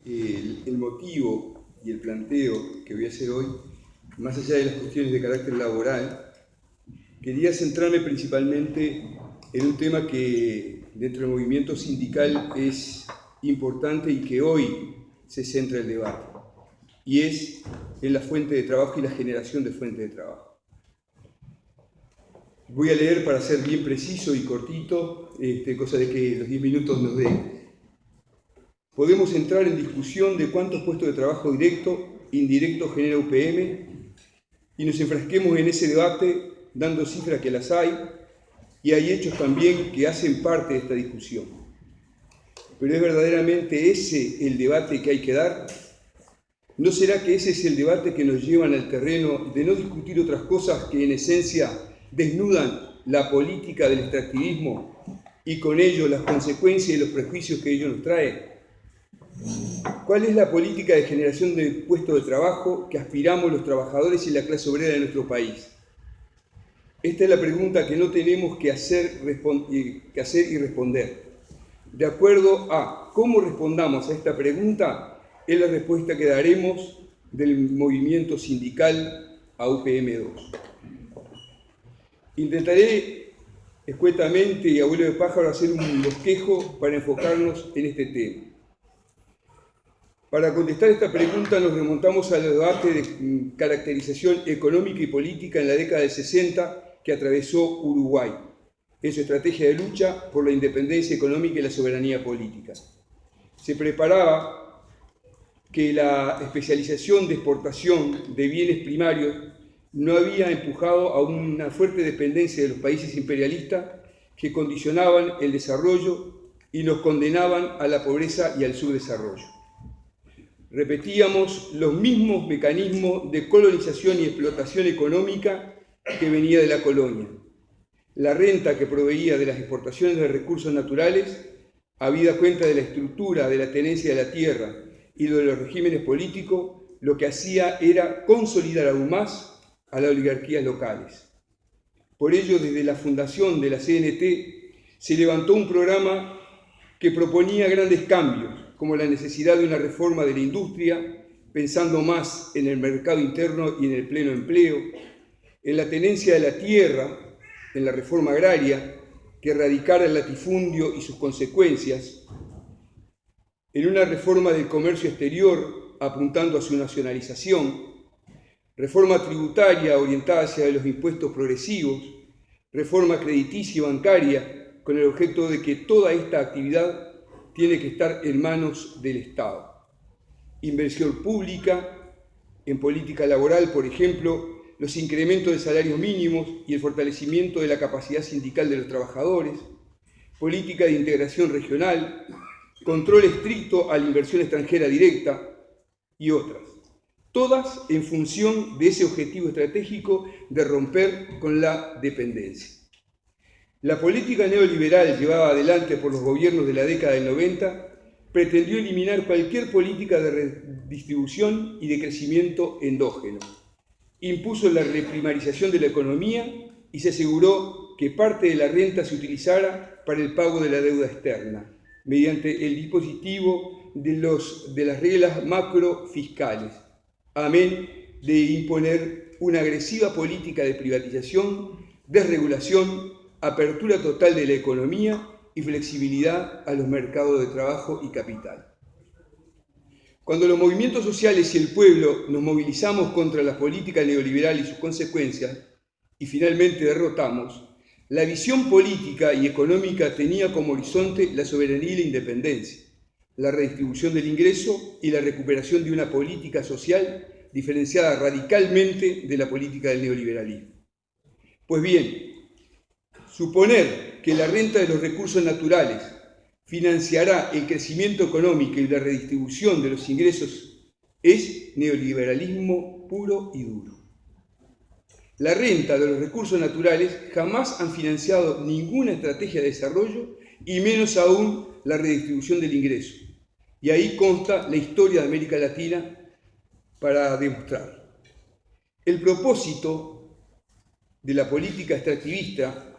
el motivo y el planteo que voy a hacer hoy, más allá de las cuestiones de carácter laboral, quería centrarme principalmente en un tema que dentro del movimiento sindical es importante y que hoy se centra el debate, y es en la fuente de trabajo y la generación de fuente de trabajo. Voy a leer para ser bien preciso y cortito, cosa de que los 10 minutos nos den. Podemos entrar en discusión de cuántos puestos de trabajo directo, indirecto genera UPM, y nos enfrasquemos en ese debate dando cifras que las hay, y hay hechos también que hacen parte de esta discusión. Pero ¿es verdaderamente ese el debate que hay que dar? ¿No será que ese es el debate que nos lleva al terreno de no discutir otras cosas que en esencia desnudan la política del extractivismo y con ello las consecuencias y los prejuicios que ello nos trae? ¿Cuál es la política de generación de puestos de trabajo que aspiramos los trabajadores y la clase obrera de nuestro país? Esta es la pregunta que no tenemos que hacer y responder. De acuerdo a cómo respondamos a esta pregunta, es la respuesta que daremos del movimiento sindical a UPM2. Intentaré escuetamente y a vuelo de pájaro hacer un bosquejo para enfocarnos en este tema. Para contestar esta pregunta nos remontamos al debate de caracterización económica y política en la década del 60 que atravesó Uruguay, en su estrategia de lucha por la independencia económica y la soberanía política. Se preparaba que la especialización de exportación de bienes primarios no había empujado a una fuerte dependencia de los países imperialistas que condicionaban el desarrollo y nos condenaban a la pobreza y al subdesarrollo. Repetíamos los mismos mecanismos de colonización y explotación económica que venía de la colonia. La renta que proveía de las exportaciones de recursos naturales, habida cuenta de la estructura de la tenencia de la tierra y de los regímenes políticos, lo que hacía era consolidar aún más a las oligarquías locales. Por ello, desde la fundación de la CNT, se levantó un programa que proponía grandes cambios, como la necesidad de una reforma de la industria, pensando más en el mercado interno y en el pleno empleo, en la tenencia de la tierra, en la reforma agraria, que erradicara el latifundio y sus consecuencias, en una reforma del comercio exterior apuntando a su nacionalización, reforma tributaria orientada hacia los impuestos progresivos, reforma crediticia y bancaria con el objeto de que toda esta actividad tiene que estar en manos del Estado. Inversión pública en política laboral, por ejemplo, los incrementos de salarios mínimos y el fortalecimiento de la capacidad sindical de los trabajadores, política de integración regional, control estricto a la inversión extranjera directa y otras, todas en función de ese objetivo estratégico de romper con la dependencia. La política neoliberal llevada adelante por los gobiernos de la década del 90 pretendió eliminar cualquier política de redistribución y de crecimiento endógeno. Impuso la reprimarización de la economía y se aseguró que parte de la renta se utilizara para el pago de la deuda externa, mediante el dispositivo de las reglas macrofiscales, amén de imponer una agresiva política de privatización, desregulación, apertura total de la economía y flexibilidad a los mercados de trabajo y capital. Cuando los movimientos sociales y el pueblo nos movilizamos contra la política neoliberal y sus consecuencias, y finalmente derrotamos, la visión política y económica tenía como horizonte la soberanía y la independencia, la redistribución del ingreso y la recuperación de una política social diferenciada radicalmente de la política del neoliberalismo. Pues bien, suponer que la renta de los recursos naturales financiará el crecimiento económico y la redistribución de los ingresos es neoliberalismo puro y duro. La renta de los recursos naturales jamás han financiado ninguna estrategia de desarrollo y menos aún la redistribución del ingreso. Y ahí consta la historia de América Latina para demostrar. El propósito de la política extractivista,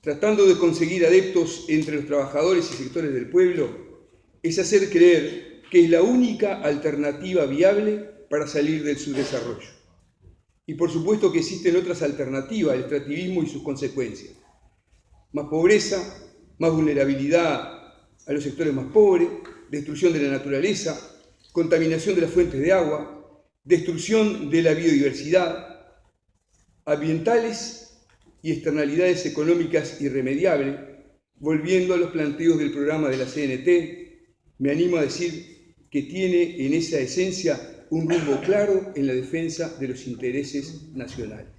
tratando de conseguir adeptos entre los trabajadores y sectores del pueblo, es hacer creer que es la única alternativa viable para salir del subdesarrollo. Y por supuesto que existen otras alternativas al extractivismo y sus consecuencias. Más pobreza, más vulnerabilidad a los sectores más pobres, destrucción de la naturaleza, contaminación de las fuentes de agua, destrucción de la biodiversidad, ambientales y externalidades económicas irremediables. Volviendo a los planteos del programa de la CNT, me animo a decir que tiene en esa esencia un rumbo claro en la defensa de los intereses nacionales.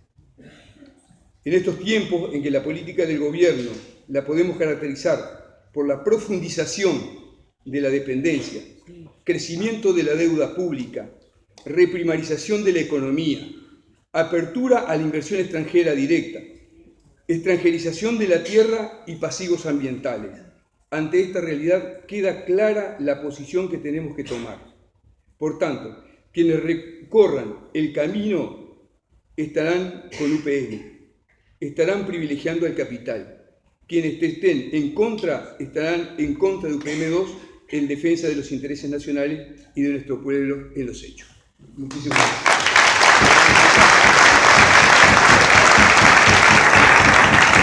En estos tiempos en que la política del gobierno la podemos caracterizar por la profundización de la dependencia, crecimiento de la deuda pública, reprimarización de la economía, apertura a la inversión extranjera directa, extranjerización de la tierra y pasivos ambientales. Ante esta realidad queda clara la posición que tenemos que tomar. Por tanto, quienes recorran el camino estarán con UPN, estarán privilegiando al capital. Quienes estén en contra estarán en contra de UPM-2 en defensa de los intereses nacionales y de nuestro pueblo en los hechos. Muchísimas gracias.